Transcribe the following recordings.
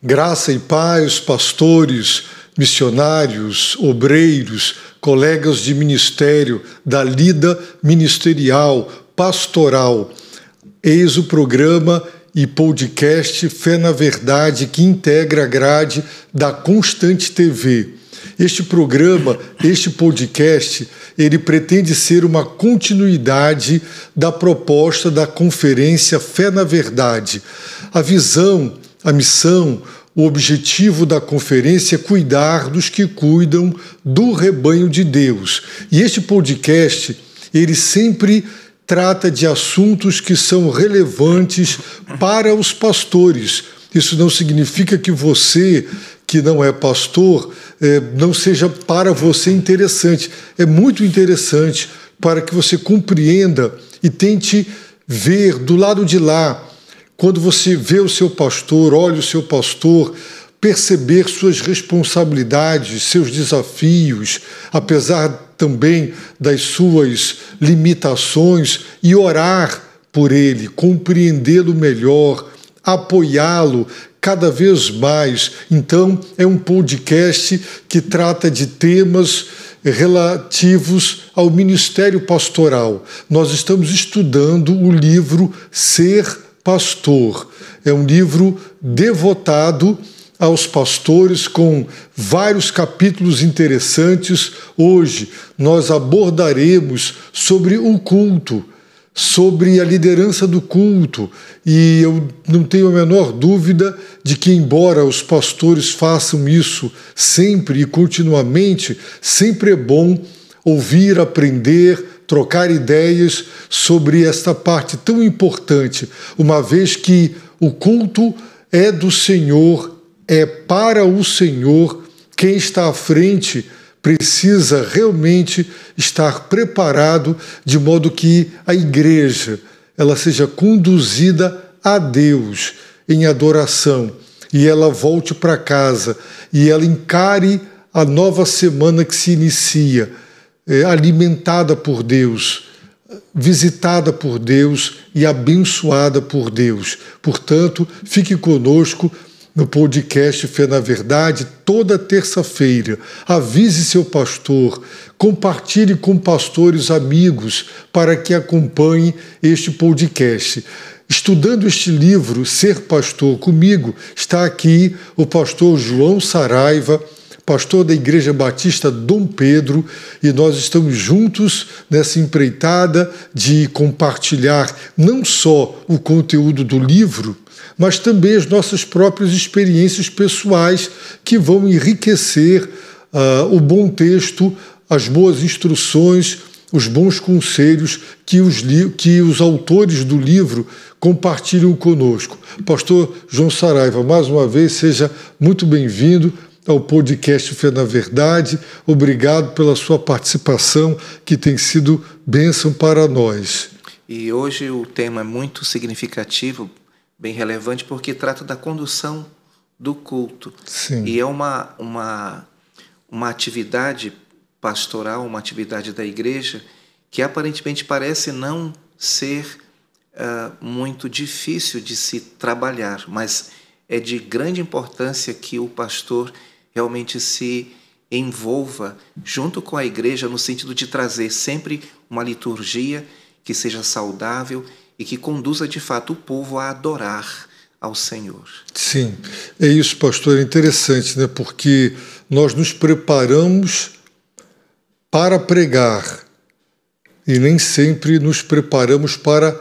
Graça e paz, pastores, missionários, obreiros, colegas de ministério, da lida ministerial, pastoral. Eis o programa e podcast Fé na Verdade, que integra a grade da Constante TV. Este programa, este podcast, ele pretende ser uma continuidade da proposta da conferência Fé na Verdade. A visão, a missão, o objetivo da conferência é cuidar dos que cuidam do rebanho de Deus. E este podcast, ele sempre trata de assuntos que são relevantes para os pastores. Isso não significa que você, que não é pastor, não seja para você interessante. É muito interessante para que você compreenda e tente ver do lado de lá, quando você vê o seu pastor, olha o seu pastor, perceber suas responsabilidades, seus desafios, apesar também das suas limitações, e orar por ele, compreendê-lo melhor, apoiá-lo cada vez mais. Então, é um podcast que trata de temas relativos ao ministério pastoral. Nós estamos estudando o livro Ser Pastor. É um livro devotado aos pastores, com vários capítulos interessantes. Hoje nós abordaremos sobre o culto, sobre a liderança do culto, e eu não tenho a menor dúvida de que, embora os pastores façam isso sempre e continuamente, sempre é bom ouvir, aprender, trocar ideias sobre esta parte tão importante, uma vez que o culto é do Senhor, é para o Senhor. Quem está à frente precisa realmente estar preparado de modo que a igreja ela seja conduzida a Deus em adoração, e ela volte para casa e ela encare a nova semana que se inicia, alimentada por Deus, visitada por Deus e abençoada por Deus. Portanto, fique conosco no podcast Fé na Verdade, toda terça-feira. Avise seu pastor, compartilhe com pastores amigos para que acompanhem este podcast. Estudando este livro, Ser Pastor, comigo está aqui o pastor João Saraiva, pastor da Igreja Batista Dom Pedro, e nós estamos juntos nessa empreitada de compartilhar não só o conteúdo do livro, mas também as nossas próprias experiências pessoais, que vão enriquecer o bom texto, as boas instruções, os bons conselhos que os autores do livro compartilham conosco. Pastor João Saraiva, mais uma vez, seja muito bem-vindo ao podcast Fé na Verdade. Obrigado pela sua participação, que tem sido bênção para nós. E hoje o tema é muito significativo, bem relevante, porque trata da condução do culto. Sim. E é uma atividade pastoral, uma atividade da igreja, que aparentemente parece não ser muito difícil de se trabalhar, mas é de grande importância que o pastor realmente se envolva junto com a igreja, no sentido de trazer sempre uma liturgia que seja saudável e que conduza de fato o povo a adorar ao Senhor. Sim, é isso, pastor, é interessante, né? Porque nós nos preparamos para pregar e nem sempre nos preparamos para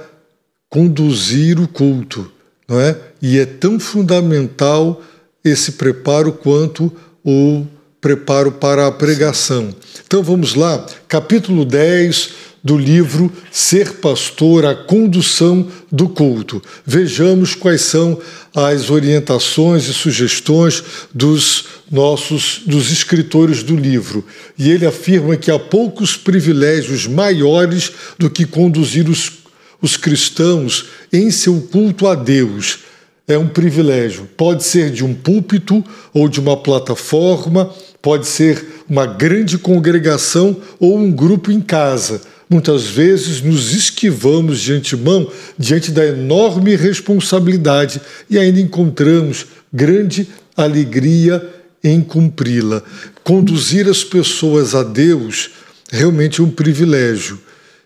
conduzir o culto, não é? E é tão fundamental esse preparo quanto o preparo para a pregação. Então vamos lá, capítulo 10 do livro Ser Pastor, a condução do culto. Vejamos quais são as orientações e sugestões dos escritores do livro. E ele afirma que há poucos privilégios maiores do que conduzir os cristãos em seu culto a Deus. É um privilégio. Pode ser de um púlpito ou de uma plataforma, pode ser uma grande congregação ou um grupo em casa. Muitas vezes nos esquivamos de antemão diante da enorme responsabilidade e ainda encontramos grande alegria em cumpri-la. Conduzir as pessoas a Deus realmente é um privilégio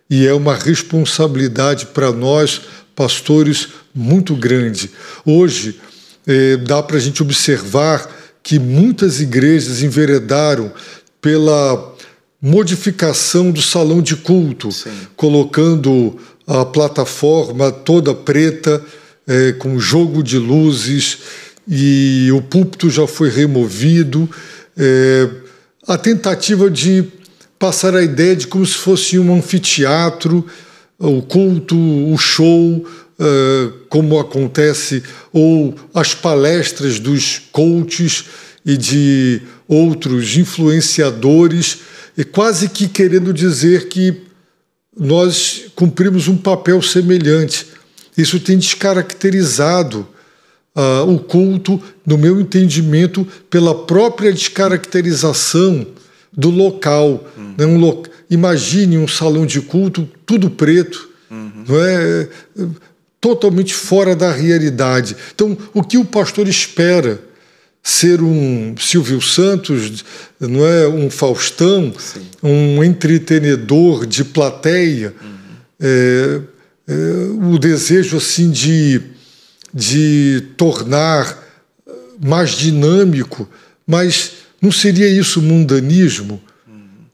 e é uma responsabilidade para nós, pastores, muito grande. Hoje, dá para a gente observar que muitas igrejas enveredaram pela modificação do salão de culto, sim, colocando a plataforma toda preta, com jogo de luzes, e o púlpito já foi removido. A tentativa de passar a ideia de como se fosse um anfiteatro, o culto, o show, como acontece, ou as palestras dos coaches e de outros influenciadores, e quase que querendo dizer que nós cumprimos um papel semelhante. Isso tem descaracterizado o culto, no meu entendimento, pela própria descaracterização do local. Né? Imagine um salão de culto tudo preto, não é? Totalmente fora da realidade. Então, o que o pastor espera? Ser um Silvio Santos, não é? Um Faustão, sim, um entretenedor de plateia, o desejo assim de tornar mais dinâmico, mas não seria isso mundanismo?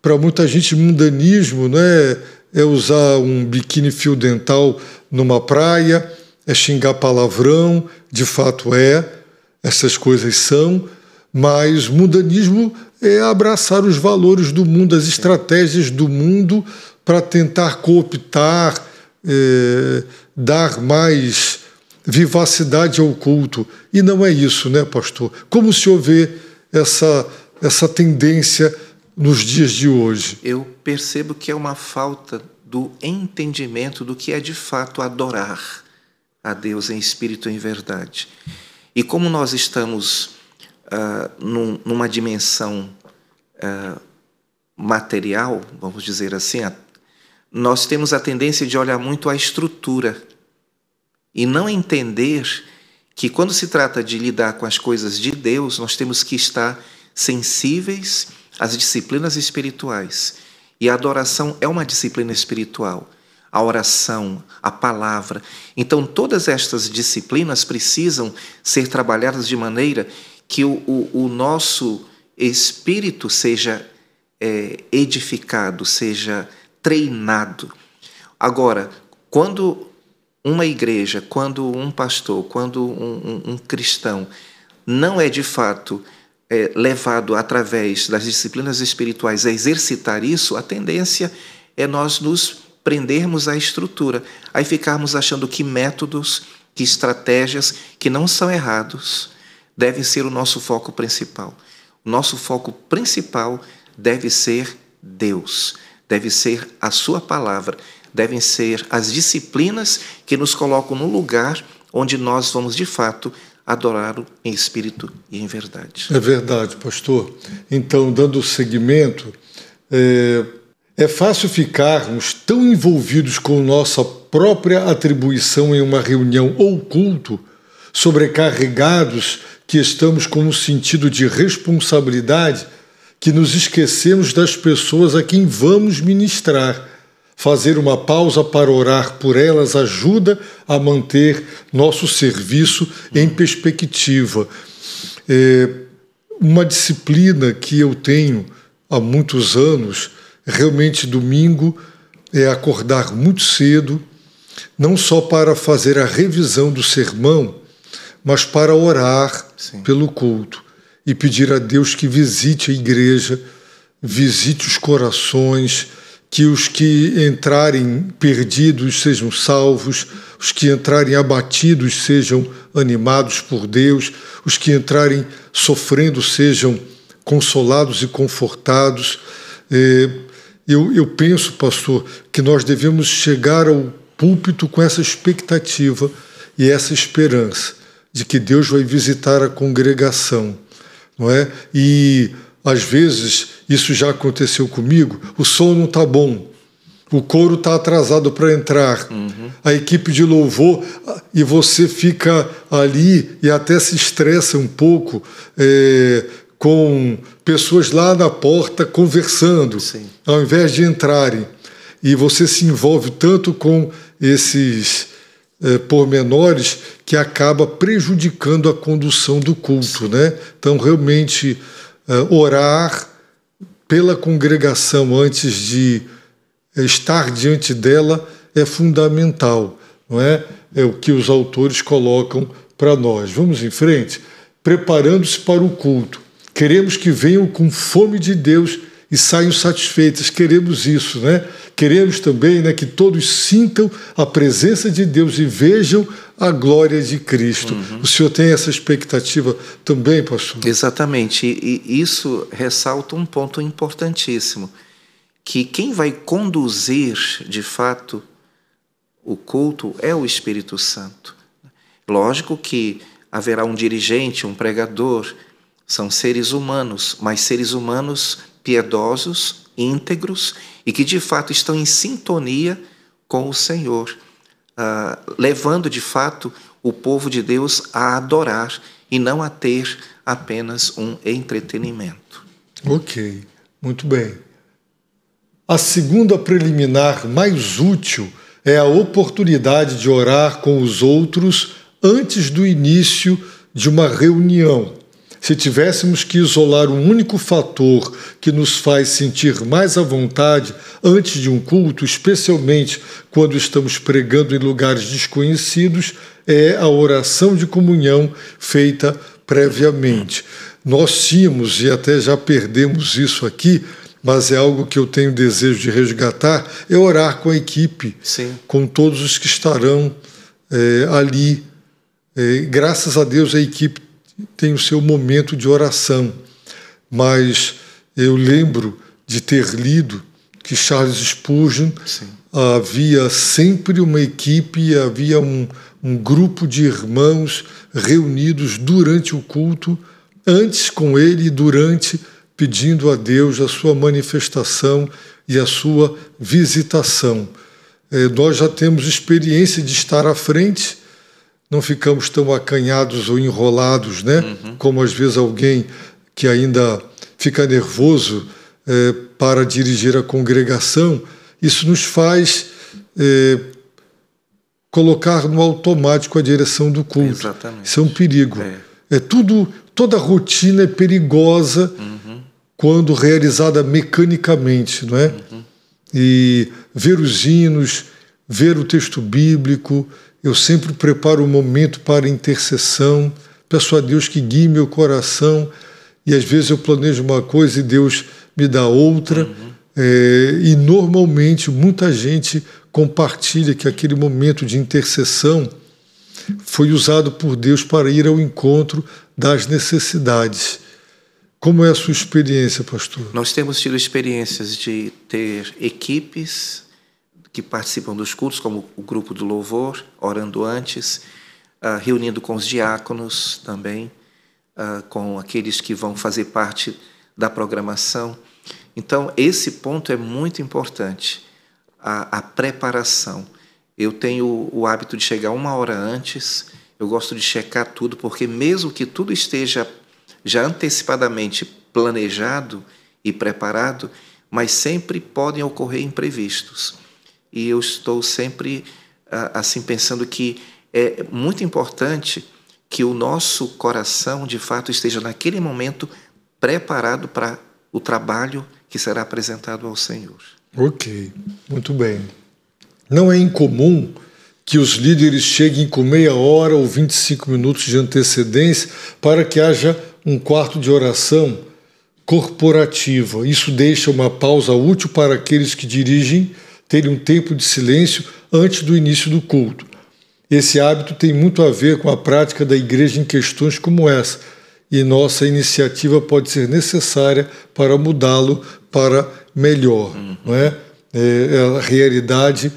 Para muita gente, mundanismo, né, é usar um biquíni fio dental numa praia, é xingar palavrão, de fato essas coisas são, mas mundanismo é abraçar os valores do mundo, as estratégias do mundo para tentar cooptar, dar mais vivacidade ao culto. E não é isso, né, pastor? Como o senhor vê essa tendência nos dias de hoje? Eu percebo que é uma falta do entendimento do que é de fato adorar a Deus em espírito e em verdade. E como nós estamos numa dimensão material, vamos dizer assim, nós temos a tendência de olhar muito a estrutura e não entender que quando se trata de lidar com as coisas de Deus, nós temos que estar sensíveis às disciplinas espirituais. E a adoração é uma disciplina espiritual. A oração, a palavra. Então, todas estas disciplinas precisam ser trabalhadas de maneira que o nosso espírito seja edificado, seja treinado. Agora, quando uma igreja, quando um pastor, quando um cristão não é de fato levado através das disciplinas espirituais a exercitar isso, a tendência é nós nos prendermos à estrutura, aí ficarmos achando que métodos, que estratégias que não são errados, devem ser o nosso foco principal. O nosso foco principal deve ser Deus, deve ser a sua palavra, devem ser as disciplinas que nos colocam no lugar onde nós vamos, de fato, adorá-lo em espírito e em verdade. É verdade, pastor. Então, dando seguimento, é fácil ficarmos tão envolvidos com nossa própria atribuição em uma reunião ou culto, sobrecarregados, que estamos com um sentido de responsabilidade, que nos esquecemos das pessoas a quem vamos ministrar. Fazer uma pausa para orar por elas ajuda a manter nosso serviço em perspectiva. Uma disciplina que eu tenho há muitos anos, realmente domingo, é acordar muito cedo, não só para fazer a revisão do sermão, mas para orar, sim, pelo culto e pedir a Deus que visite a igreja, visite os corações, que os que entrarem perdidos sejam salvos, os que entrarem abatidos sejam animados por Deus, os que entrarem sofrendo sejam consolados e confortados. Eu penso, pastor, que nós devemos chegar ao púlpito com essa expectativa e essa esperança de que Deus vai visitar a congregação, não é? E às vezes isso já aconteceu comigo, o som não está bom, o coro está atrasado para entrar, a equipe de louvor, e você fica ali e até se estressa um pouco com pessoas lá na porta conversando, ao invés de entrarem. E você se envolve tanto com esses pormenores que acaba prejudicando a condução do culto, né? Então, realmente, orar pela congregação antes de estar diante dela é fundamental, não é? É o que os autores colocam para nós. Vamos em frente? Preparando-se para o culto. Queremos que venham com fome de Deus e saiam satisfeitas. Queremos isso, né? Queremos também, né, que todos sintam a presença de Deus e vejam a glória de Cristo. O senhor tem essa expectativa também, pastor? Exatamente. E isso ressalta um ponto importantíssimo, que quem vai conduzir, de fato, o culto é o Espírito Santo. Lógico que haverá um dirigente, um pregador, são seres humanos, mas seres humanos piedosos, íntegros e que, de fato, estão em sintonia com o Senhor, levando, de fato, o povo de Deus a adorar e não a ter apenas um entretenimento. Ok, muito bem. A segunda preliminar mais útil é a oportunidade de orar com os outros antes do início de uma reunião. Se tivéssemos que isolar um único fator que nos faz sentir mais à vontade antes de um culto, especialmente quando estamos pregando em lugares desconhecidos, é a oração de comunhão feita previamente. Nós tínhamos, e até já perdemos isso aqui, mas é algo que eu tenho desejo de resgatar, é orar com a equipe, com todos os que estarão ali. Graças a Deus a equipe tem o seu momento de oração, mas eu lembro de ter lido que Charles Spurgeon havia sempre uma equipe, havia um grupo de irmãos reunidos durante o culto, antes com ele e durante, pedindo a Deus a sua manifestação e a sua visitação. Nós já temos experiência de estar à frente, não ficamos tão acanhados ou enrolados, né? Como às vezes alguém que ainda fica nervoso para dirigir a congregação. Isso nos faz colocar no automático a direção do culto. Exatamente. Isso é um perigo. Toda rotina é perigosa quando realizada mecanicamente, não é? E ver os hinos, ver o texto bíblico. Eu sempre preparo um momento para intercessão, peço a Deus que guie meu coração, e às vezes eu planejo uma coisa e Deus me dá outra, e normalmente muita gente compartilha que aquele momento de intercessão foi usado por Deus para ir ao encontro das necessidades. Como é a sua experiência, pastor? Nós temos tido experiências de ter equipes que participam dos cultos, como o grupo do louvor, orando antes, reunindo com os diáconos também, com aqueles que vão fazer parte da programação. Então, esse ponto é muito importante, a preparação. Eu tenho o hábito de chegar 1 hora antes, eu gosto de checar tudo, porque mesmo que tudo esteja já antecipadamente planejado e preparado, mas sempre podem ocorrer imprevistos. E eu estou sempre assim pensando que é muito importante que o nosso coração, de fato, esteja naquele momento preparado para o trabalho que será apresentado ao Senhor. Ok, muito bem. Não é incomum que os líderes cheguem com meia hora ou 25 minutos de antecedência para que haja um quarto de oração corporativa. Isso deixa uma pausa útil para aqueles que dirigem terem um tempo de silêncio antes do início do culto. Esse hábito tem muito a ver com a prática da igreja em questões como essa, e nossa iniciativa pode ser necessária para mudá-lo para melhor. Não é? É a realidade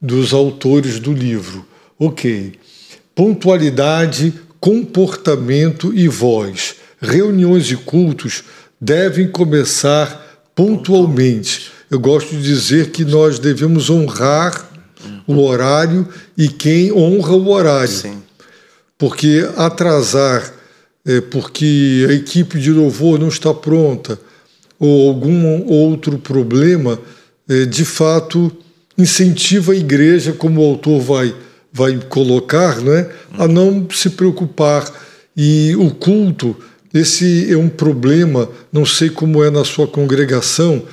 dos autores do livro. Ok. Pontualidade, comportamento e voz. Reuniões e cultos devem começar pontualmente. eu gosto de dizer que nós devemos honrar o horário e quem honra o horário. Sim. Porque atrasar, porque a equipe de louvor não está pronta, ou algum outro problema, de fato incentiva a igreja, como o autor vai colocar, né, a não se preocupar. E o culto, esse é um problema, não sei como é na sua congregação,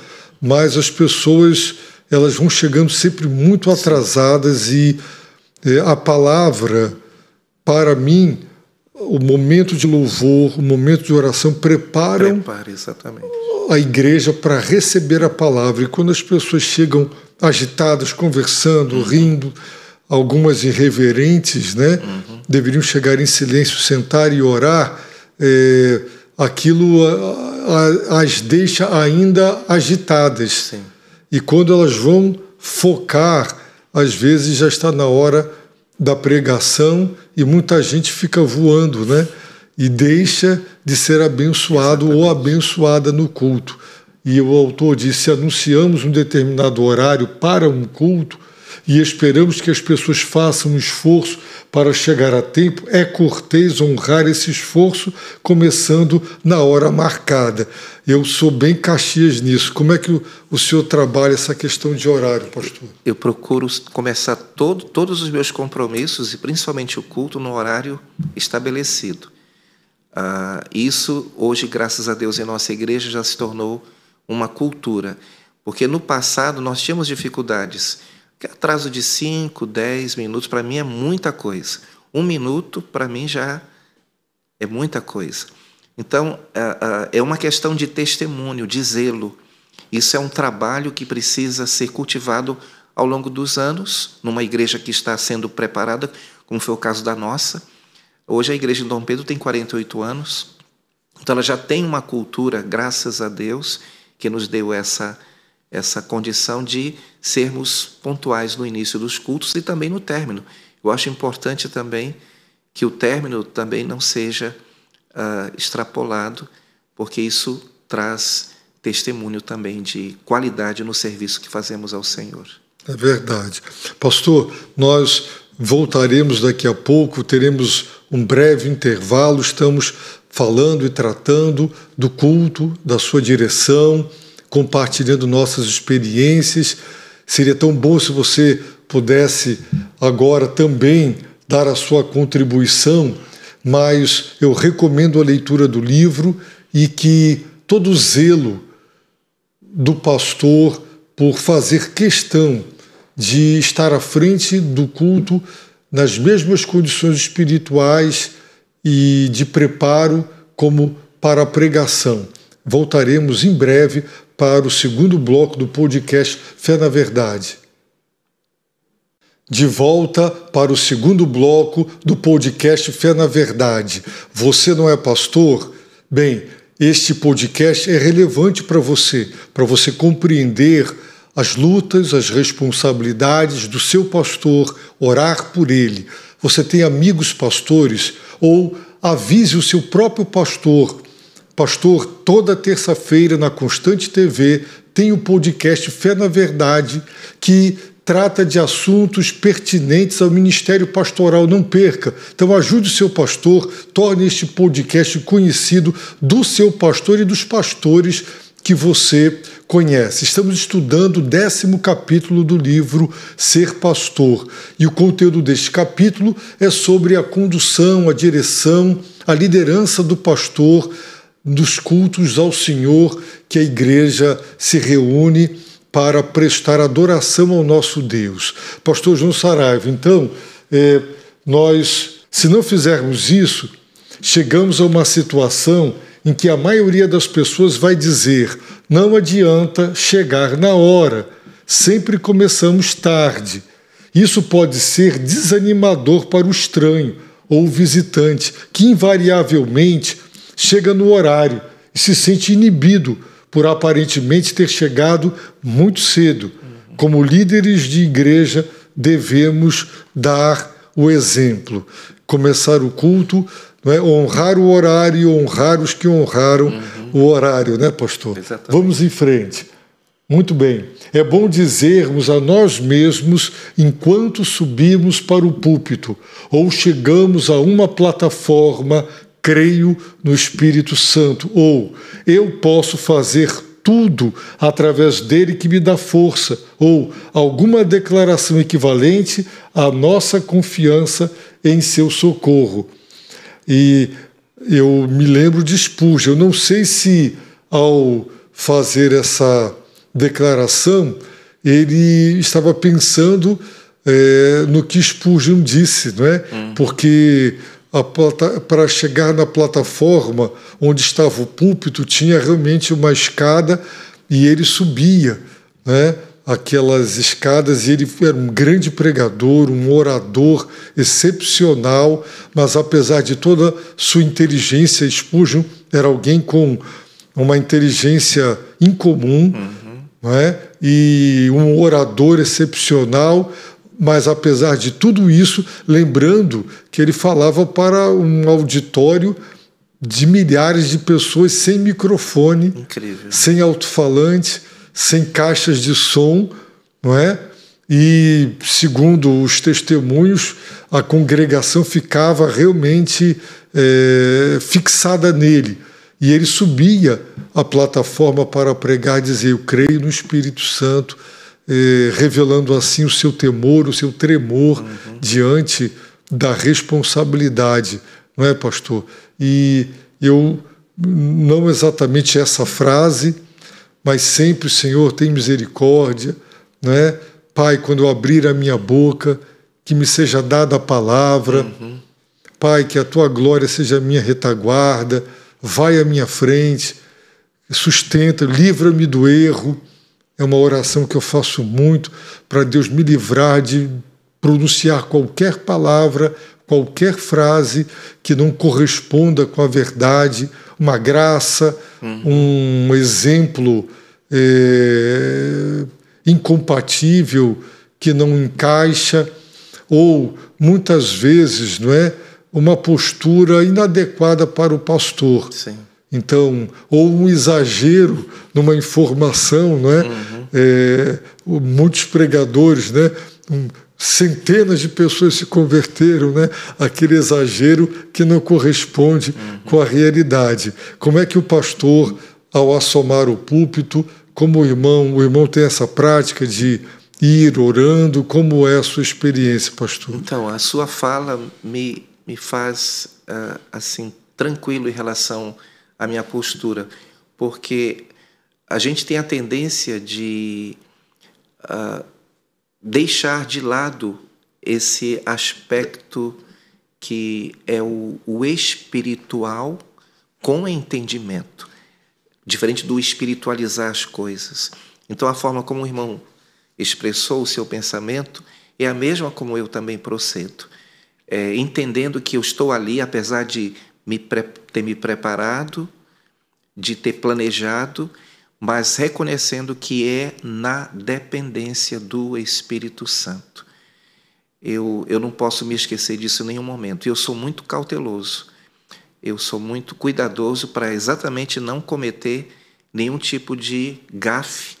mas as pessoas elas vão chegando sempre muito atrasadas e a palavra, para mim, o momento de louvor, o momento de oração preparam exatamente a igreja para receber a palavra. E quando as pessoas chegam agitadas, conversando, rindo, algumas irreverentes, né, deveriam chegar em silêncio, sentar e orar, aquilo as deixa ainda agitadas. Sim. E quando elas vão focar, às vezes já está na hora da pregação e muita gente fica voando, né? E deixa de ser abençoado ou abençoada no culto. E o autor diz, se anunciamos um determinado horário para um culto e esperamos que as pessoas façam um esforço para chegar a tempo, é cortês honrar esse esforço, começando na hora marcada. Eu sou bem Caxias nisso. Como é que o senhor trabalha essa questão de horário, pastor? Eu procuro começar todos os meus compromissos, e principalmente o culto, no horário estabelecido. Isso, hoje, graças a Deus, em nossa igreja já se tornou uma cultura. Porque no passado nós tínhamos dificuldades. Atraso de 5, 10 minutos, para mim é muita coisa. 1 minuto, para mim, já é muita coisa. Então, é uma questão de testemunho, de zelo. Isso é um trabalho que precisa ser cultivado ao longo dos anos, numa igreja que está sendo preparada, como foi o caso da nossa. Hoje a igreja de Dom Pedro tem 48 anos, então ela já tem uma cultura, graças a Deus, que nos deu essa condição de sermos pontuais no início dos cultos e também no término. Eu acho importante também que o término também não seja extrapolado, porque isso traz testemunho também de qualidade no serviço que fazemos ao Senhor. É verdade. Pastor, nós voltaremos daqui a pouco, teremos um breve intervalo, estamos falando e tratando do culto, da sua direção, compartilhando nossas experiências. Seria tão bom se você pudesse agora também dar a sua contribuição, mas eu recomendo a leitura do livro e que todo o zelo do pastor por fazer questão de estar à frente do culto nas mesmas condições espirituais e de preparo como para a pregação. Voltaremos em breve para o segundo bloco do podcast Fé na Verdade. De volta para o segundo bloco do podcast Fé na Verdade. Você não é pastor? Bem, este podcast é relevante para você compreender as lutas, as responsabilidades do seu pastor, orar por ele. Você tem amigos pastores? Ou avise o seu próprio pastor. Pastor, toda terça-feira na Constante TV tem o podcast Fé na Verdade, que trata de assuntos pertinentes ao ministério pastoral. Não perca. Então ajude o seu pastor, torne este podcast conhecido do seu pastor e dos pastores que você conhece. Estamos estudando o 10º capítulo do livro Ser Pastor. E o conteúdo deste capítulo é sobre a condução, a direção, a liderança do pastor dos cultos ao Senhor, que a igreja se reúne para prestar adoração ao nosso Deus. Pastor João Saraiva, então, nós, se não fizermos isso, chegamos a uma situação em que a maioria das pessoas vai dizer: não adianta chegar na hora, sempre começamos tarde. Isso pode ser desanimador para o estranho ou o visitante, que invariavelmente chega no horário e se sente inibido por aparentemente ter chegado muito cedo. Como líderes de igreja, devemos dar o exemplo. Começar o culto, não é? Honrar o horário, honrar os que honraram o horário, né, pastor? Exatamente. Vamos em frente. Muito bem. É bom dizermos a nós mesmos, enquanto subimos para o púlpito ou chegamos a uma plataforma, creio no Espírito Santo, ou eu posso fazer tudo através dele que me dá força, ou alguma declaração equivalente à nossa confiança em seu socorro. E eu me lembro de Spurgeon. Eu não sei se ao fazer essa declaração ele estava pensando no que Spurgeon disse, não é? Porque para chegar na plataforma onde estava o púlpito tinha realmente uma escada e ele subia, né, aquelas escadas, e ele era um grande pregador, um orador excepcional, mas apesar de toda sua inteligência, Spurgeon era alguém com uma inteligência incomum, não é? E um orador excepcional, mas apesar de tudo isso, lembrando que ele falava para um auditório de milhares de pessoas sem microfone, incrível, sem alto-falante, sem caixas de som, não é? E, segundo os testemunhos, a congregação ficava realmente fixada nele. E ele subia a plataforma para pregar e dizer: eu creio no Espírito Santo, revelando assim o seu temor, o seu tremor diante da responsabilidade, não é, pastor? E eu, não exatamente essa frase, mas sempre: Senhor, tem misericórdia, não é? Pai, quando eu abrir a minha boca, que me seja dada a palavra, Pai, que a tua glória seja a minha retaguarda, vai à minha frente, sustenta, livra-me do erro. É uma oração que eu faço muito para Deus me livrar de pronunciar qualquer palavra, qualquer frase que não corresponda com a verdade, uma graça, um exemplo incompatível que não encaixa, ou muitas vezes, não é, uma postura inadequada para o pastor. sim, Então, ou um exagero numa informação, não é? Muitos pregadores, né? Centenas de pessoas se converteram, né? Aquele exagero que não corresponde com a realidade. Como é que o pastor, ao assomar o púlpito, como o irmão tem essa prática de ir orando? Como é a sua experiência, pastor? Então, a sua fala me faz assim tranquilo em relação à minha postura, porque a gente tem a tendência de deixar de lado esse aspecto que é o espiritual com entendimento, diferente do espiritualizar as coisas. Então, a forma como o irmão expressou o seu pensamento é a mesma como eu também procedo, entendendo que eu estou ali, apesar de ter me preparado, de ter planejado, mas reconhecendo que é na dependência do Espírito Santo. Eu não posso me esquecer disso em nenhum momento. Eu sou muito cauteloso, eu sou muito cuidadoso para exatamente não cometer nenhum tipo de gafe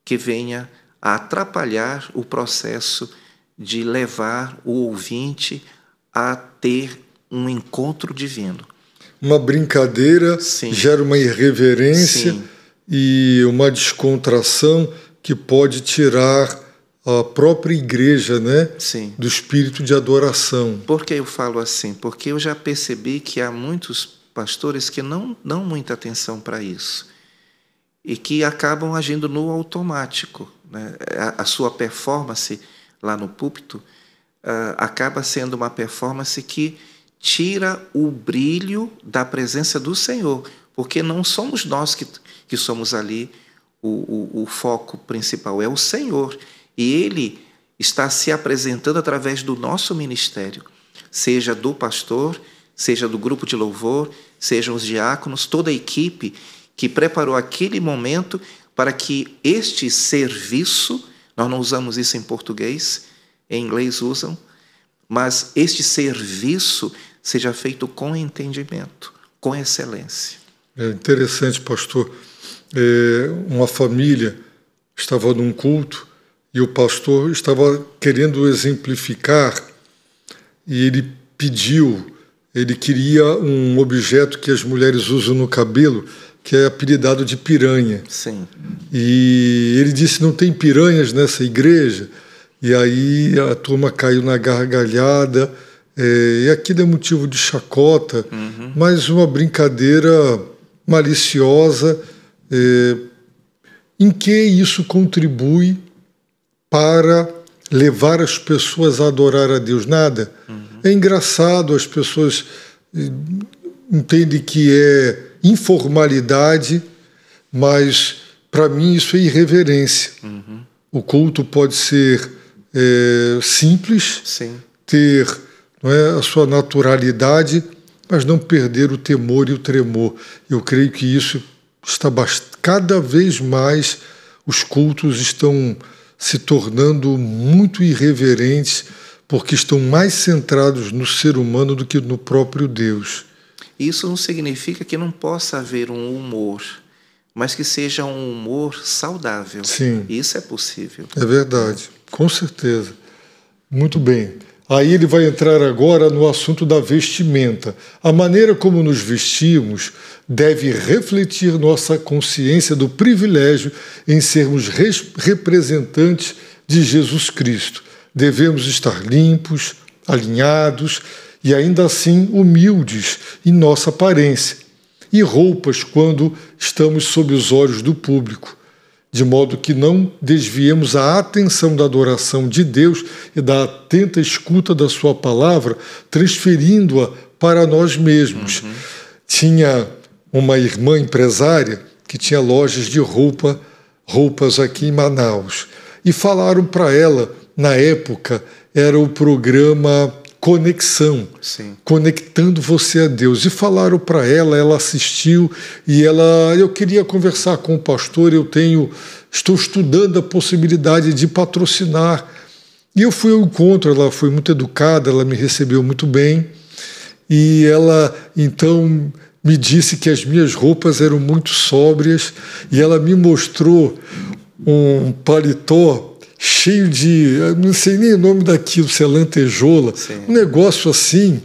que venha a atrapalhar o processo de levar o ouvinte a ter um encontro divino. Uma brincadeira Sim. gera uma irreverência, Sim. E uma descontração que pode tirar a própria igreja, né, Sim. do espírito de adoração. Por que eu falo assim? Porque eu já percebi que há muitos pastores que não dão muita atenção para isso e que acabam agindo no automático, né? A sua performance lá no púlpito acaba sendo uma performance que tira o brilho da presença do Senhor, porque não somos nós que somos ali o foco principal, é o Senhor. E Ele está se apresentando através do nosso ministério, seja do pastor, seja do grupo de louvor, sejam os diáconos, toda a equipe que preparou aquele momento para que este serviço, nós não usamos isso em português, em inglês usam, mas este serviço seja feito com entendimento, com excelência. É interessante, pastor. Uma família estava num culto e o pastor estava querendo exemplificar e ele queria um objeto que as mulheres usam no cabelo, que é apelidado de piranha. Sim. E ele disse, não tem piranhas nessa igreja? E aí a turma caiu na gargalhada, e aquilo é motivo de chacota, mas uma brincadeira maliciosa, em que isso contribui para levar as pessoas a adorar a Deus? Nada. É engraçado, as pessoas entendem que é informalidade, mas para mim isso é irreverência. O culto pode ser simples, Sim. ter, não é, a sua naturalidade, mas não perder o temor e o tremor. Eu creio que isso está cada vez mais, os cultos estão se tornando muito irreverentes, porque estão mais centrados no ser humano do que no próprio Deus. Isso não significa que não possa haver um humor, mas que seja um humor saudável. Sim. Isso é possível. É verdade, com certeza. Muito bem. Aí ele vai entrar agora no assunto da vestimenta. A maneira como nos vestimos deve refletir nossa consciência do privilégio em sermos representantes de Jesus Cristo. Devemos estar limpos, alinhados e ainda assim humildes em nossa aparência, e roupas quando estamos sob os olhos do público, de modo que não desviemos a atenção da adoração de Deus e da atenta escuta da sua palavra, transferindo-a para nós mesmos. Tinha uma irmã empresária que tinha lojas de roupas aqui em Manaus, e falaram para ela, na época, era o programa Conexão, Sim. conectando você a Deus. E falaram para ela, ela assistiu, e eu queria conversar com o pastor, estou estudando a possibilidade de patrocinar. E eu fui ao encontro, ela foi muito educada, ela me recebeu muito bem, e ela então me disse que as minhas roupas eram muito sóbrias, e ela me mostrou um paletó cheio de, não sei nem o nome daquilo, se é lantejola, Sim. Um negócio assim,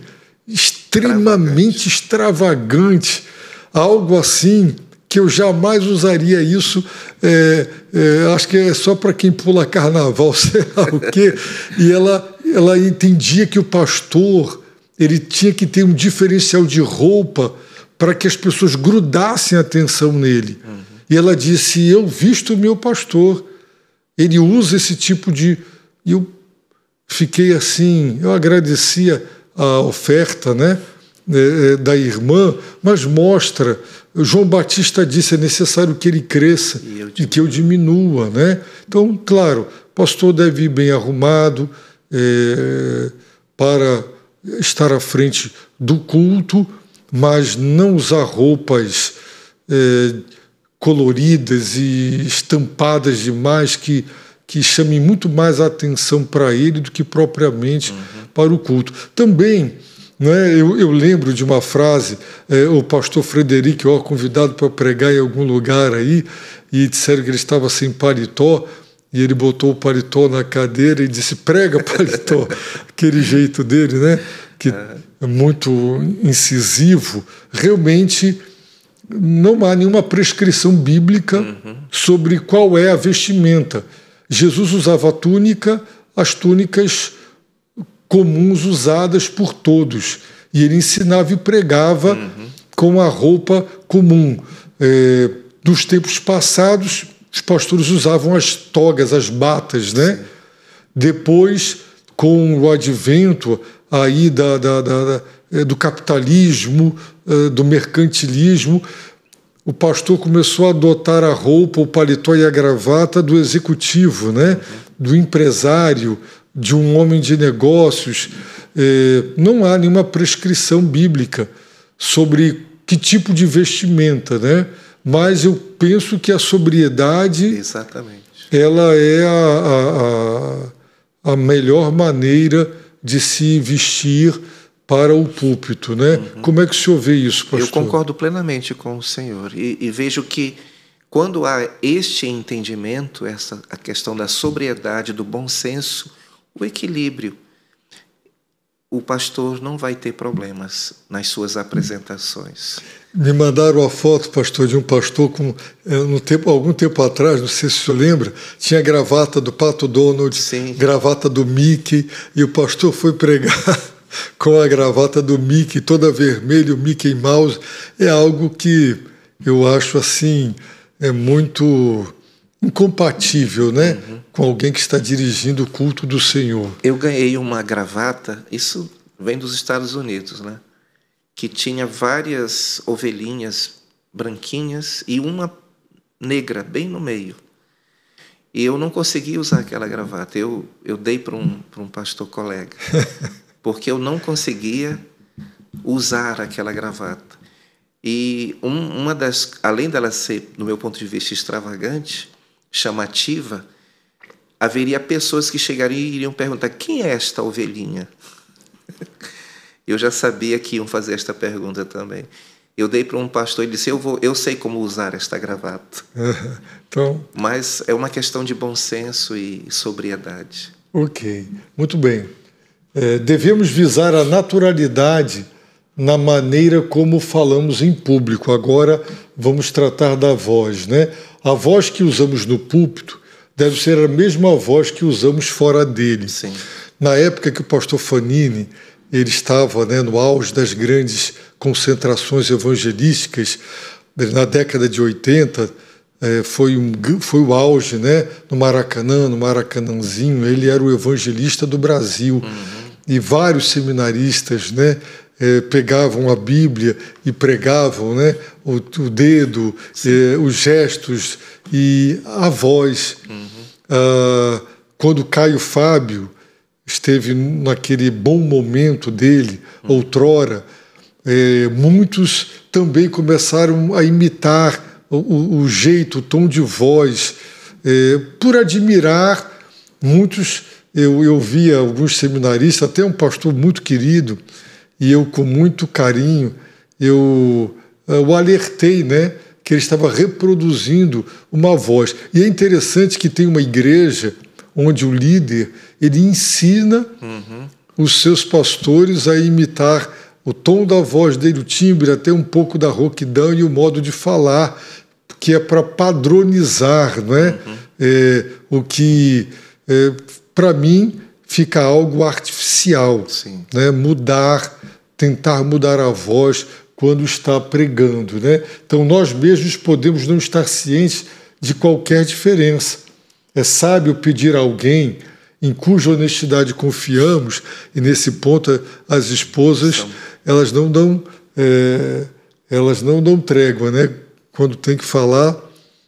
extremamente extravagante, algo assim que eu jamais usaria isso, acho que é só para quem pula carnaval, sei lá o quê. E ela entendia que o pastor ele tinha que ter um diferencial de roupa para que as pessoas grudassem a atenção nele. E ela disse, eu visto o meu pastor, ele usa esse tipo de... E eu fiquei assim, eu agradecia a oferta, né, da irmã, mas mostra, João Batista disse, é necessário que ele cresça e que eu diminua, né? Então, claro, o pastor deve ir bem arrumado para estar à frente do culto, mas não usar roupas coloridas e estampadas demais que chamem muito mais a atenção para ele do que propriamente para o culto. Também, né, eu lembro de uma frase, o pastor Frederico, convidado para pregar em algum lugar aí, e disseram que ele estava sem paletó, e ele botou o paletó na cadeira e disse, prega paletó, aquele jeito dele, né, que é muito incisivo. Realmente não há nenhuma prescrição bíblica sobre qual é a vestimenta. Jesus usava a túnica, as túnicas comuns usadas por todos, e ele ensinava e pregava com a roupa comum. Nos tempos passados, os pastores usavam as togas, as batas, né? Depois, com o advento aí do capitalismo, do mercantilismo, o pastor começou a adotar a roupa, o paletó e a gravata do executivo, né? Do empresário, de um homem de negócios. Não há nenhuma prescrição bíblica sobre que tipo de vestimenta, né? Mas eu penso que a sobriedade, exatamente, ela é a melhor maneira de se vestir para o púlpito, né? Como é que o senhor vê isso, pastor? Eu concordo plenamente com o senhor e vejo que quando há este entendimento, a questão da sobriedade, do bom senso, o equilíbrio, o pastor não vai ter problemas nas suas apresentações. Me mandaram a foto, pastor, de um pastor com, algum tempo atrás, não sei se o senhor lembra, tinha gravata do Pato Donald, Sim. Gravata do Mickey, e o pastor foi pregar com a gravata do Mickey, toda vermelha, o Mickey Mouse. É algo que eu acho assim, é muito incompatível, né? Com alguém que está dirigindo o culto do Senhor. Eu ganhei uma gravata, isso vem dos Estados Unidos, né? Que tinha várias ovelhinhas branquinhas e uma negra bem no meio. E eu não consegui usar aquela gravata. Eu dei para um pastor colega, porque eu não conseguia usar aquela gravata. E além dela ser, do meu ponto de vista, extravagante, chamativa, haveria pessoas que chegariam e iriam perguntar: quem é esta ovelhinha? Eu já sabia que iam fazer esta pergunta também. Eu dei para um pastor e disse: eu sei como usar esta gravata. Então, mas é uma questão de bom senso e sobriedade. Ok, muito bem. Devemos visar a naturalidade na maneira como falamos em público. Agora vamos tratar da voz, né? A voz que usamos no púlpito deve ser a mesma voz que usamos fora dele. Sim. Na época que o pastor Fanini ele estava, né, no auge das grandes concentrações evangelísticas, na década de 80, foi o auge, né, no Maracanã, no Maracanãzinho. Ele era o evangelista do Brasil. E vários seminaristas, né, pegavam a Bíblia e pregavam, né, o dedo, os gestos e a voz. Quando Caio Fábio esteve naquele bom momento dele, outrora, muitos também começaram a imitar o jeito, o tom de voz, por admirar. Muitos, eu via alguns seminaristas, até um pastor muito querido, e eu, com muito carinho, eu o alertei, né, que ele estava reproduzindo uma voz. E é interessante que tem uma igreja onde o líder ele ensina os seus pastores a imitar o tom da voz dele, o timbre, até um pouco da rouquidão e o modo de falar, que é para padronizar, não é? O que, para mim, fica algo artificial. Sim. Né? Tentar mudar a voz quando está pregando. Né? Então, nós mesmos podemos não estar cientes de qualquer diferença. É sábio pedir a alguém em cuja honestidade confiamos, e nesse ponto as esposas elas não dão trégua, né? Quando tem que falar,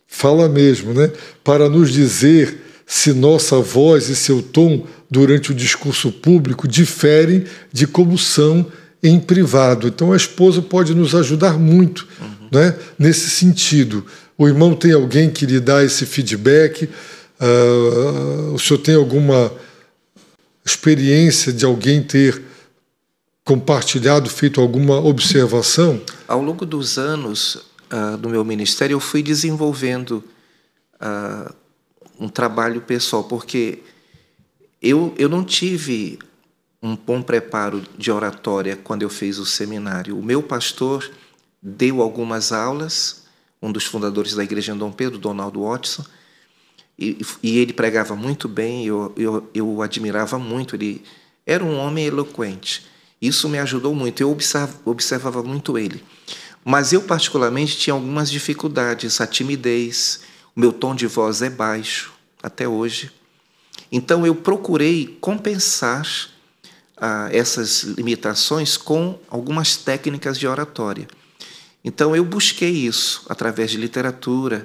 fala mesmo, né? Para nos dizer se nossa voz e seu tom durante o discurso público diferem de como são em privado. Então a esposa pode nos ajudar muito, né? Nesse sentido. O irmão tem alguém que lhe dá esse feedback. O senhor tem alguma experiência de alguém ter compartilhado, feito alguma observação? Ao longo dos anos do meu ministério, eu fui desenvolvendo um trabalho pessoal, porque eu não tive um bom preparo de oratória quando eu fiz o seminário. O meu pastor deu algumas aulas, um dos fundadores da igreja em Dom Pedro, Donaldo Watson, e ele pregava muito bem, eu admirava muito, ele era um homem eloquente. Isso me ajudou muito, eu observava muito ele. Mas eu, particularmente, tinha algumas dificuldades, a timidez, o meu tom de voz é baixo, até hoje. Então, eu procurei compensar essas limitações com algumas técnicas de oratória. Então, eu busquei isso através de literatura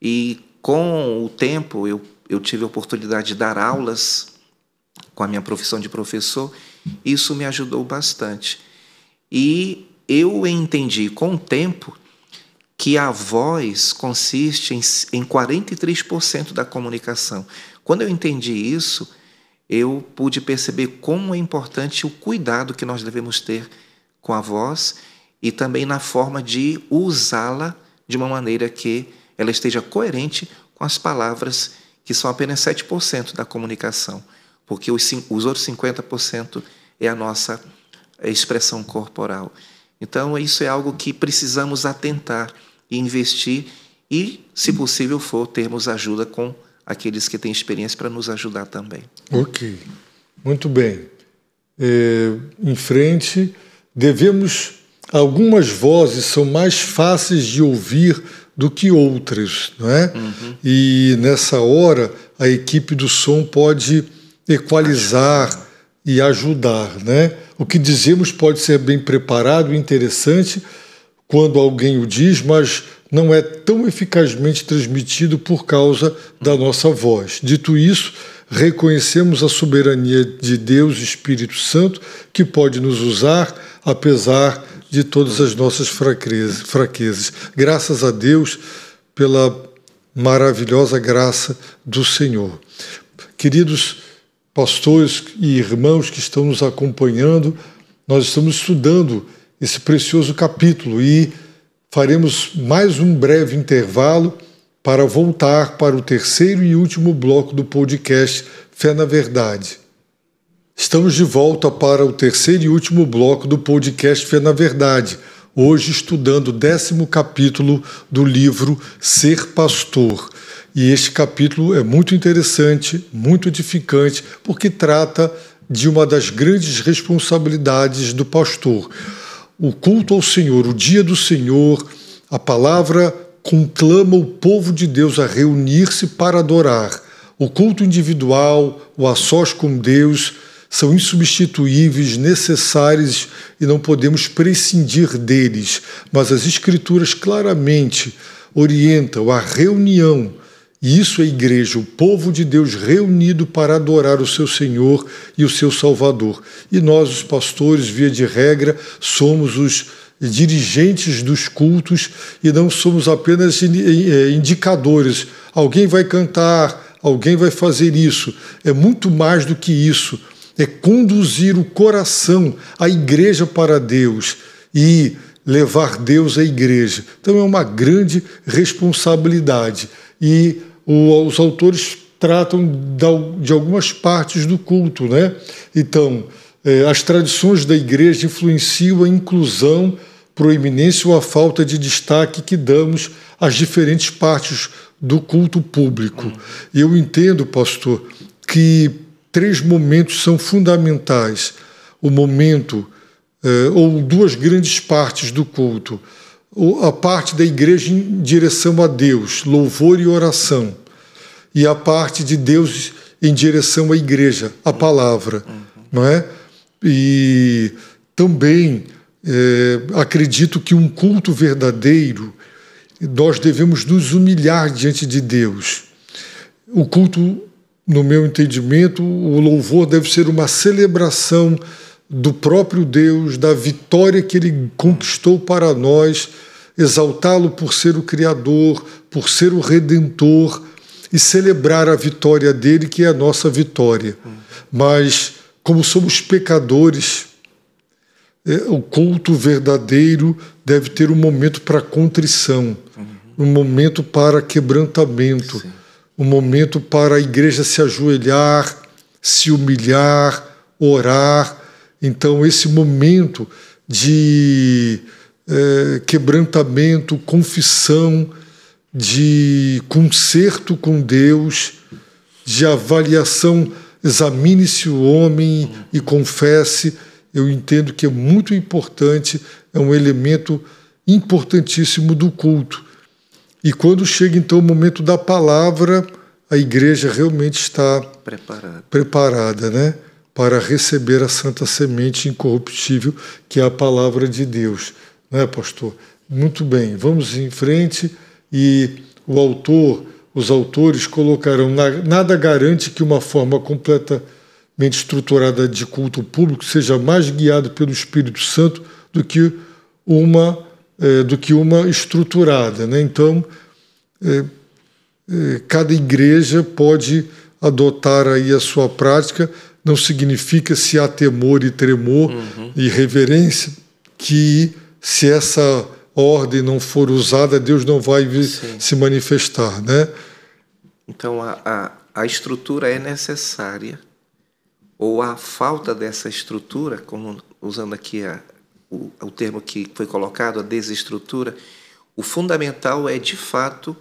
e, com o tempo, eu tive a oportunidade de dar aulas com a minha profissão de professor. Isso me ajudou bastante. E eu entendi com o tempo que a voz consiste em 43% da comunicação. Quando eu entendi isso, eu pude perceber como é importante o cuidado que nós devemos ter com a voz e também na forma de usá-la de uma maneira que ela esteja coerente com as palavras, que são apenas 7% da comunicação, porque os outros 50% é a nossa expressão corporal. Então, isso é algo que precisamos atentar e investir e, se possível for, termos ajuda com aqueles que têm experiência para nos ajudar também. Ok, muito bem. Em frente, algumas vozes são mais fáceis de ouvir do que outras, não é? E nessa hora a equipe do som pode equalizar e ajudar, né? O que dizemos pode ser bem preparado e interessante quando alguém o diz, mas não é tão eficazmente transmitido por causa da nossa voz. Dito isso, reconhecemos a soberania de Deus, Espírito Santo, que pode nos usar apesar de todas as nossas fraquezas. Graças a Deus pela maravilhosa graça do Senhor. Queridos pastores e irmãos que estão nos acompanhando, nós estamos estudando esse precioso capítulo e faremos mais um breve intervalo para voltar para o terceiro e último bloco do podcast Fé na Verdade. Estamos de volta para o terceiro e último bloco do podcast Fé na Verdade, hoje estudando o 10º capítulo do livro Ser Pastor. E este capítulo é muito interessante, muito edificante, porque trata de uma das grandes responsabilidades do pastor. O culto ao Senhor, o dia do Senhor, a palavra conclama o povo de Deus a reunir-se para adorar. O culto individual, o a sós com Deus, são insubstituíveis, necessários e não podemos prescindir deles. Mas as Escrituras claramente orientam a reunião. E isso é a igreja, o povo de Deus reunido para adorar o seu Senhor e o seu Salvador. E nós, os pastores, via de regra, somos os dirigentes dos cultos e não somos apenas indicadores. Alguém vai cantar, alguém vai fazer isso. É muito mais do que isso. É conduzir o coração, a igreja para Deus e levar Deus à igreja. Então é uma grande responsabilidade. E os autores tratam de algumas partes do culto, né? Então, as tradições da igreja influenciam a inclusão, proeminência ou a falta de destaque que damos às diferentes partes do culto público. Eu entendo, pastor, que 3 momentos são fundamentais. O momento, ou 2 grandes partes do culto. A parte da igreja em direção a Deus, louvor e oração. E a parte de Deus em direção à igreja, a palavra. Não é? E também acredito que um culto verdadeiro, nós devemos nos humilhar diante de Deus. O culto, no meu entendimento, o louvor deve ser uma celebração do próprio Deus, da vitória que Ele conquistou para nós, exaltá-lo por ser o Criador, por ser o Redentor e celebrar a vitória dele, que é a nossa vitória. Mas, como somos pecadores, o culto verdadeiro deve ter um momento para contrição, um momento para quebrantamento, um momento para a igreja se ajoelhar, se humilhar, orar. Então, esse momento de quebrantamento, confissão, de conserto com Deus, de avaliação, examine-se o homem e confesse, eu entendo que é muito importante, é um elemento importantíssimo do culto. E quando chega então o momento da palavra, a igreja realmente está preparada, né, para receber a santa semente incorruptível, que é a palavra de Deus. Não é, pastor? Muito bem, vamos em frente. E os autores colocaram: nada garante que uma forma completamente estruturada de culto público seja mais guiada pelo Espírito Santo do que uma estruturada, né? Então, cada igreja pode adotar aí a sua prática. Não significa, se há temor e tremor e reverência, que se essa ordem não for usada, Deus não vai se manifestar, né? Então, a estrutura é necessária, ou a falta dessa estrutura, como usando aqui o termo que foi colocado, a desestrutura, o fundamental é, de fato,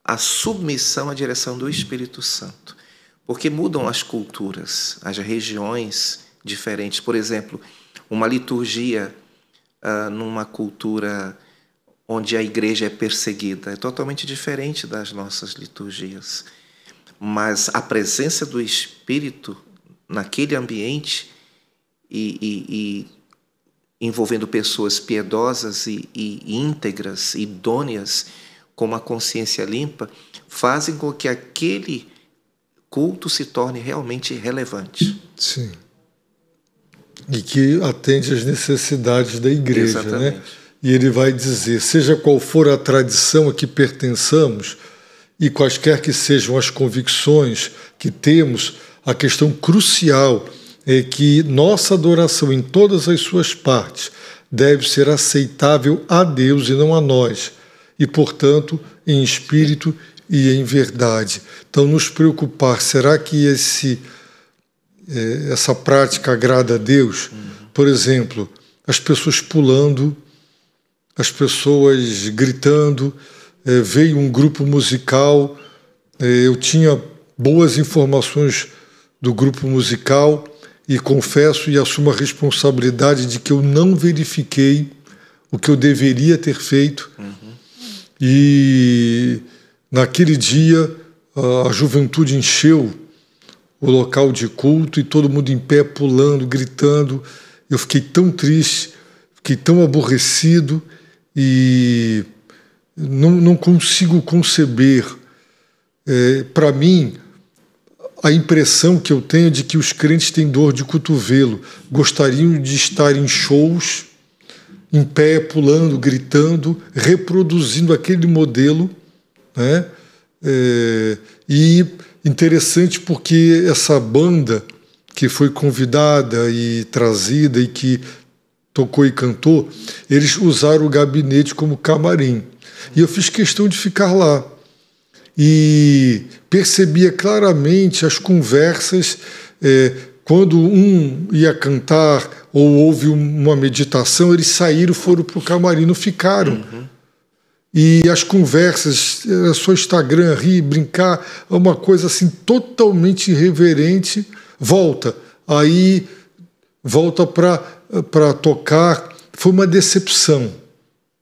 a submissão à direção do Espírito Santo. Porque mudam as culturas, as regiões diferentes. Por exemplo, uma liturgia numa cultura onde a igreja é perseguida é totalmente diferente das nossas liturgias. Mas a presença do Espírito naquele ambiente e envolvendo pessoas piedosas e íntegras, idôneas, com uma consciência limpa, fazem com que aquele culto se torne realmente relevante. Sim. E que atende às necessidades da igreja. Exatamente. Né? E ele vai dizer, seja qual for a tradição a que pertençamos e quaisquer que sejam as convicções que temos, a questão crucial é que nossa adoração em todas as suas partes deve ser aceitável a Deus e não a nós, e, portanto, em espírito e em verdade. Então, nos preocupar, será que essa prática agrada a Deus? Por exemplo, as pessoas pulando, as pessoas gritando, veio um grupo musical, eu tinha boas informações do grupo musical e confesso e assumo a responsabilidade de que eu não verifiquei o que eu deveria ter feito. E naquele dia a juventude encheu o local de culto e todo mundo em pé, pulando, gritando. Eu fiquei tão triste, fiquei tão aborrecido e não consigo conceber. Para mim, a impressão que eu tenho é de que os crentes têm dor de cotovelo, gostariam de estar em shows, em pé, pulando, gritando, reproduzindo aquele modelo, né? E interessante porque essa banda que foi convidada e trazida e que tocou e cantou, eles usaram o gabinete como camarim. E eu fiz questão de ficar lá. E percebia claramente as conversas, quando um ia cantar ou houve uma meditação, eles saíram, foram para o camarim, não ficaram. E as conversas, era só Instagram, rir, brincar, uma coisa assim totalmente irreverente, volta. Aí volta para tocar. Foi uma decepção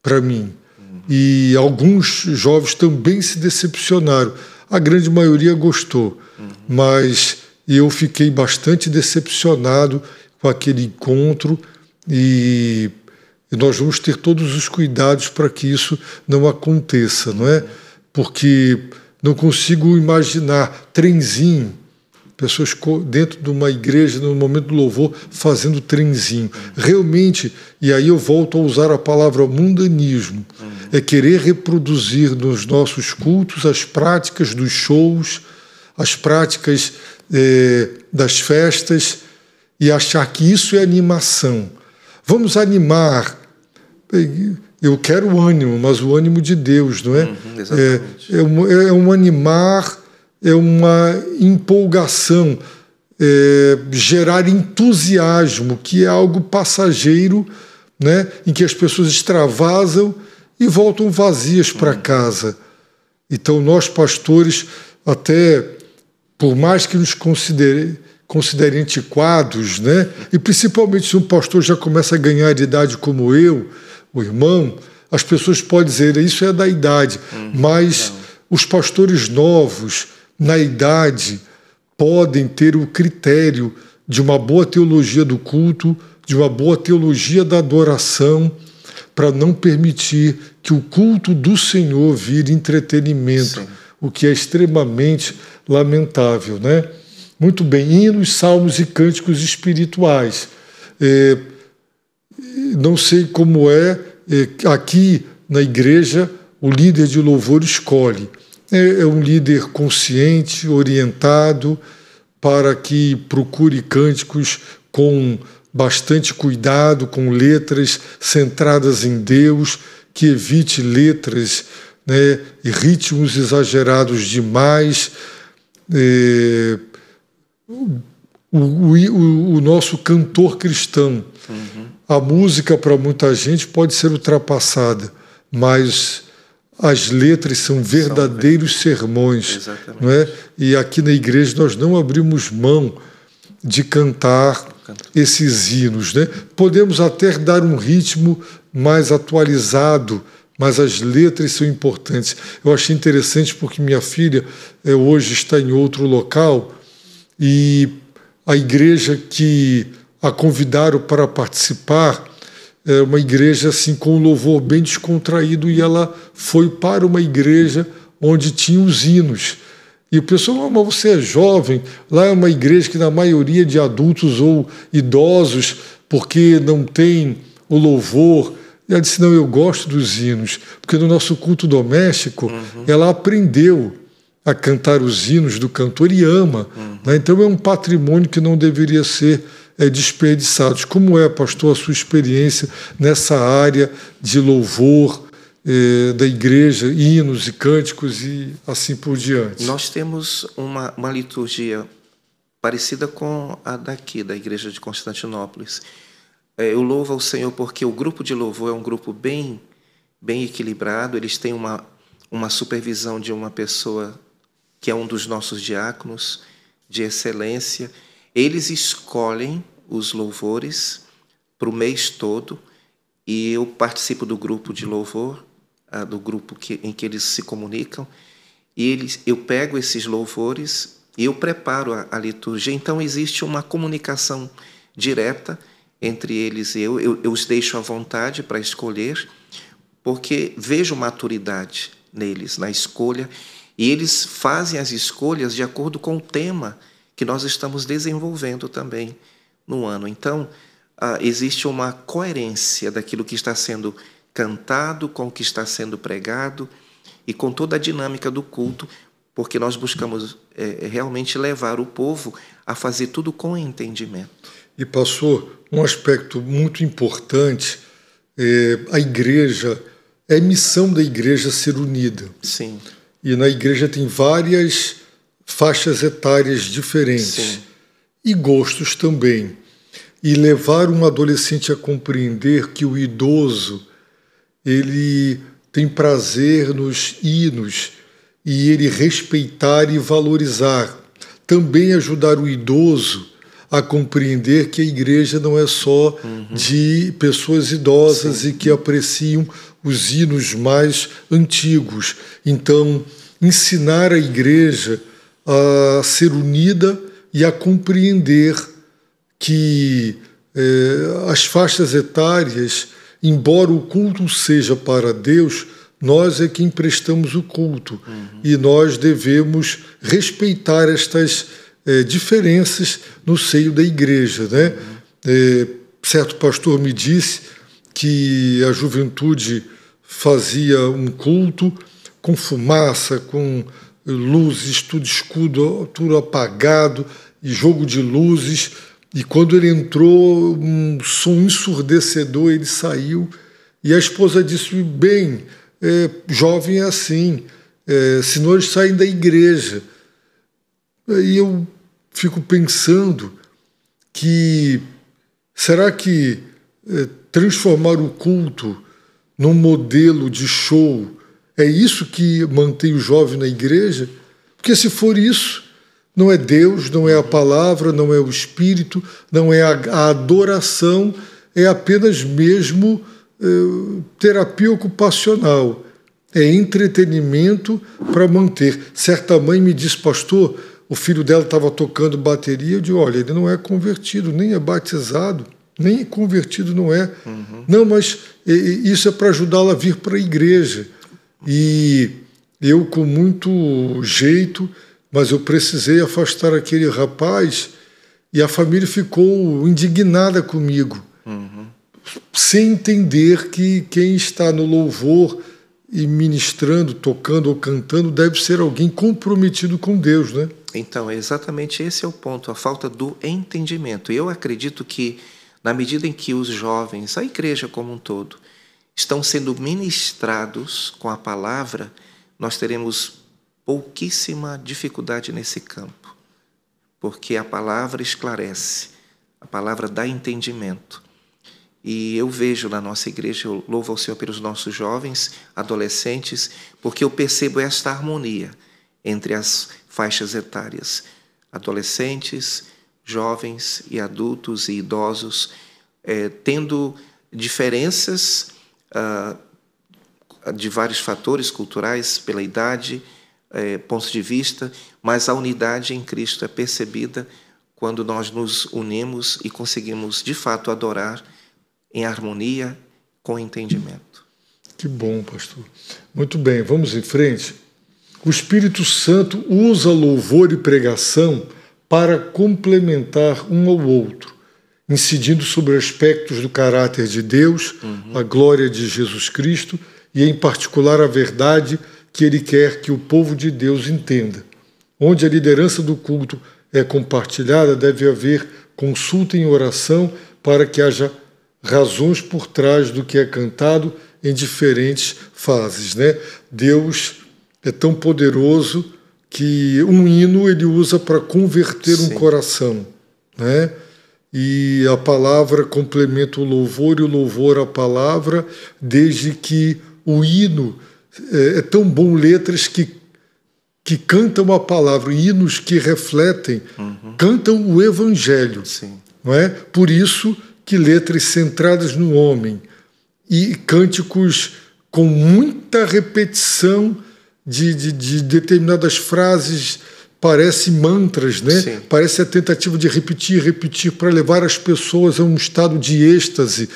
para mim. E alguns jovens também se decepcionaram. A grande maioria gostou, mas eu fiquei bastante decepcionado com aquele encontro e nós vamos ter todos os cuidados para que isso não aconteça, não é? Porque não consigo imaginar trenzinho, pessoas dentro de uma igreja, no momento do louvor, fazendo trenzinho. Realmente, e aí eu volto a usar a palavra mundanismo, é querer reproduzir nos nossos cultos as práticas dos shows, as práticas das festas e achar que isso é animação. Vamos animar. Eu quero o ânimo, mas o ânimo de Deus, não é? É um animar, é uma empolgação, gerar entusiasmo, que é algo passageiro, né? Em que as pessoas extravasam e voltam vazias para casa. Então, nós, pastores, até por mais que nos considerem antiquados, né? E principalmente se um pastor já começa a ganhar de idade como eu, o irmão, as pessoas podem dizer, isso é da idade, mas os pastores novos, na idade, podem ter o critério de uma boa teologia do culto, de uma boa teologia da adoração, para não permitir que o culto do Senhor vire entretenimento, o que é extremamente lamentável, né? Muito bem, hinos, salmos e cânticos espirituais. Não sei como aqui na igreja o líder de louvor escolhe. É um líder consciente, orientado, para que procure cânticos com bastante cuidado, com letras centradas em Deus, que evite letras, né, e ritmos exagerados demais. O nosso cantor cristão. A música, para muita gente, pode ser ultrapassada, mas as letras são verdadeiros sermões. Não é? E aqui na igreja nós não abrimos mão de cantar esses hinos. Né? Podemos até dar um ritmo mais atualizado, mas as letras são importantes. Eu achei interessante porque minha filha hoje está em outro local e a igreja que a convidaram para participar é uma igreja assim, com um louvor bem descontraído, e ela foi para uma igreja onde tinha os hinos. E o pessoal, mas você é jovem, lá é uma igreja que na maioria de adultos ou idosos, porque não tem o louvor. E ela disse, não, eu gosto dos hinos, porque no nosso culto doméstico ela aprendeu a cantar os hinos do cantor e ama. Né? Então é um patrimônio que não deveria ser desperdiçado. Como é, pastor, a sua experiência nessa área de louvor da igreja, hinos e cânticos e assim por diante? Nós temos uma liturgia parecida com a daqui, da igreja de Constantinópolis. Eu louvo ao Senhor porque o grupo de louvor é um grupo bem equilibrado. Eles têm uma supervisão de uma pessoa que é um dos nossos diáconos de excelência. Eles escolhem os louvores para o mês todo e eu participo do grupo de louvor, do grupo em que eles se comunicam, e eu pego esses louvores e eu preparo a liturgia. Então existe uma comunicação direta entre eles e eu os deixo à vontade para escolher, porque vejo maturidade neles, na escolha, e eles fazem as escolhas de acordo com o tema que nós estamos desenvolvendo também no ano. Então, existe uma coerência daquilo que está sendo cantado com o que está sendo pregado e com toda a dinâmica do culto, porque nós buscamos realmente levar o povo a fazer tudo com entendimento. E passou um aspecto muito importante, a igreja, é missão da igreja ser unida. Sim. E na igreja tem várias faixas etárias diferentes. Sim. E gostos também. E levar um adolescente a compreender que o idoso ele tem prazer nos hinos e ele respeitar e valorizar. Também ajudar o idoso a compreender que a igreja não é só de pessoas idosas. Sim. E que apreciam os hinos mais antigos. Então, ensinar a igreja a ser unida e a compreender que as faixas etárias, embora o culto seja para Deus, nós é quem prestamos o culto. E nós devemos respeitar estas diferenças no seio da igreja. Né? Certo pastor me disse que a juventude fazia um culto com fumaça, com luzes, tudo escuro, tudo apagado, e jogo de luzes. E quando ele entrou, um som ensurdecedor, ele saiu. E a esposa disse, bem, jovem é assim, senão eles saem da igreja. Aí eu fico pensando que, será que transformar o culto num modelo de show é isso que mantém o jovem na igreja? Porque se for isso, não é Deus, não é a palavra, não é o Espírito, não é a adoração, é apenas mesmo terapia ocupacional. É entretenimento para manter. Certa mãe me disse, pastor, o filho dela estava tocando bateria. Eu digo, olha, ele não é convertido, nem é batizado, nem é convertido, não é. Não, mas isso é para ajudá-la a vir para a igreja. E eu, com muito jeito, mas eu precisei afastar aquele rapaz e a família ficou indignada comigo, sem entender que quem está no louvor e ministrando, tocando ou cantando deve ser alguém comprometido com Deus, né? Então, exatamente esse é o ponto, a falta do entendimento. E eu acredito que, na medida em que os jovens, a igreja como um todo, estão sendo ministrados com a palavra, nós teremos pouquíssima dificuldade nesse campo, porque a palavra esclarece, a palavra dá entendimento. E eu vejo na nossa igreja, eu louvo ao Senhor pelos nossos jovens, adolescentes, porque eu percebo esta harmonia entre as faixas etárias, adolescentes, jovens e adultos e idosos, tendo diferenças de vários fatores culturais, pela idade, pontos de vista, mas a unidade em Cristo é percebida quando nós nos unimos e conseguimos, de fato, adorar em harmonia, com entendimento. Que bom, pastor. Muito bem, vamos em frente. O Espírito Santo usa louvor e pregação para complementar um ao outro, incidindo sobre aspectos do caráter de Deus, a glória de Jesus Cristo e, em particular, a verdade que Ele quer que o povo de Deus entenda. Onde a liderança do culto é compartilhada, deve haver consulta em oração para que haja razões por trás do que é cantado em diferentes fases, né? Deus é tão poderoso que um hino ele usa para converter um coração, né? E a palavra complementa o louvor e o louvor a palavra, desde que o hino é tão bom, letras que cantam a palavra, hinos que refletem, cantam o Evangelho. Sim. Não é? Por isso que letras centradas no homem e cânticos com muita repetição de determinadas frases, parece mantras, né? Sim. Parece a tentativa de repetir para levar as pessoas a um estado de êxtase,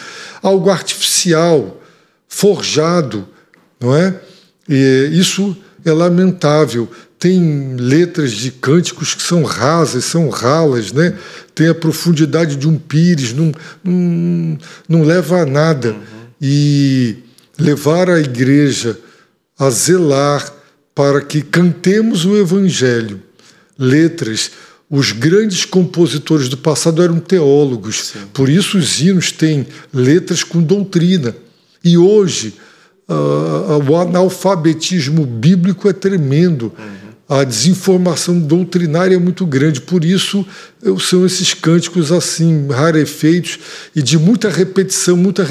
algo artificial, forjado, não é? E isso é lamentável. Tem letras de cânticos que são rasas, são ralas, né? Tem a profundidade de um pires, não leva a nada. E levar a igreja a zelar para que cantemos o Evangelho. Letras, os grandes compositores do passado eram teólogos, Sim. Por isso os hinos têm letras com doutrina. E hoje o analfabetismo bíblico é tremendo. A desinformação doutrinária é muito grande, por isso são esses cânticos assim, rarefeitos e de muita repetição, muito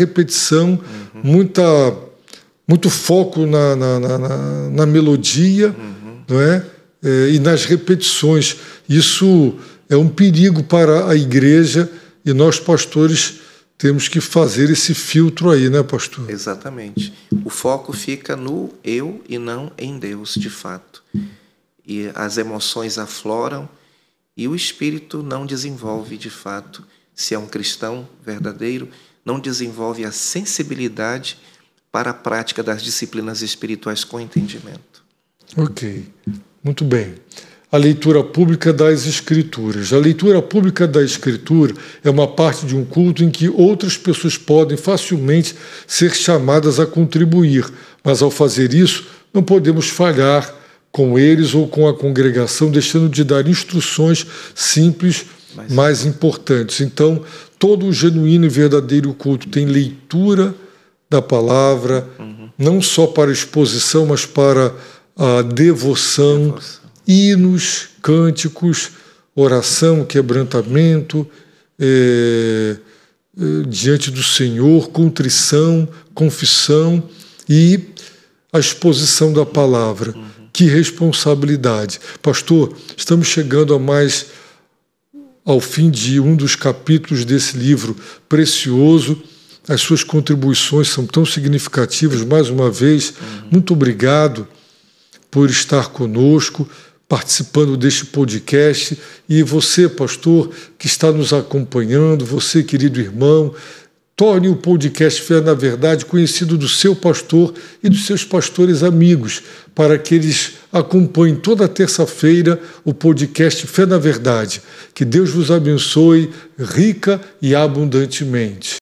foco na melodia, não é? E nas repetições. Isso é um perigo para a igreja e nós, pastores, temos que fazer esse filtro aí, né, pastor? Exatamente. O foco fica no eu e não em Deus, de fato. E as emoções afloram e o espírito não desenvolve, de fato. Se é um cristão verdadeiro, não desenvolve a sensibilidade para a prática das disciplinas espirituais com entendimento. Ok, muito bem. A leitura pública das Escrituras. A leitura pública da Escritura é uma parte de um culto em que outras pessoas podem facilmente ser chamadas a contribuir, mas ao fazer isso, não podemos falhar com eles ou com a congregação, deixando de dar instruções simples, mais importantes. Então, todo o genuíno e verdadeiro culto tem leitura da palavra, não só para exposição, mas para a devoção. Hinos, cânticos, oração, quebrantamento, diante do Senhor, contrição, confissão e a exposição da palavra. Que responsabilidade. Pastor, estamos chegando ao fim de um dos capítulos desse livro precioso. As suas contribuições são tão significativas. Mais uma vez, muito obrigado por estar conosco, participando deste podcast. E você, pastor, que está nos acompanhando, você, querido irmão, torne o podcast Fé na Verdade conhecido do seu pastor e dos seus pastores amigos, para que eles acompanhem toda terça-feira o podcast Fé na Verdade. Que Deus vos abençoe rica e abundantemente.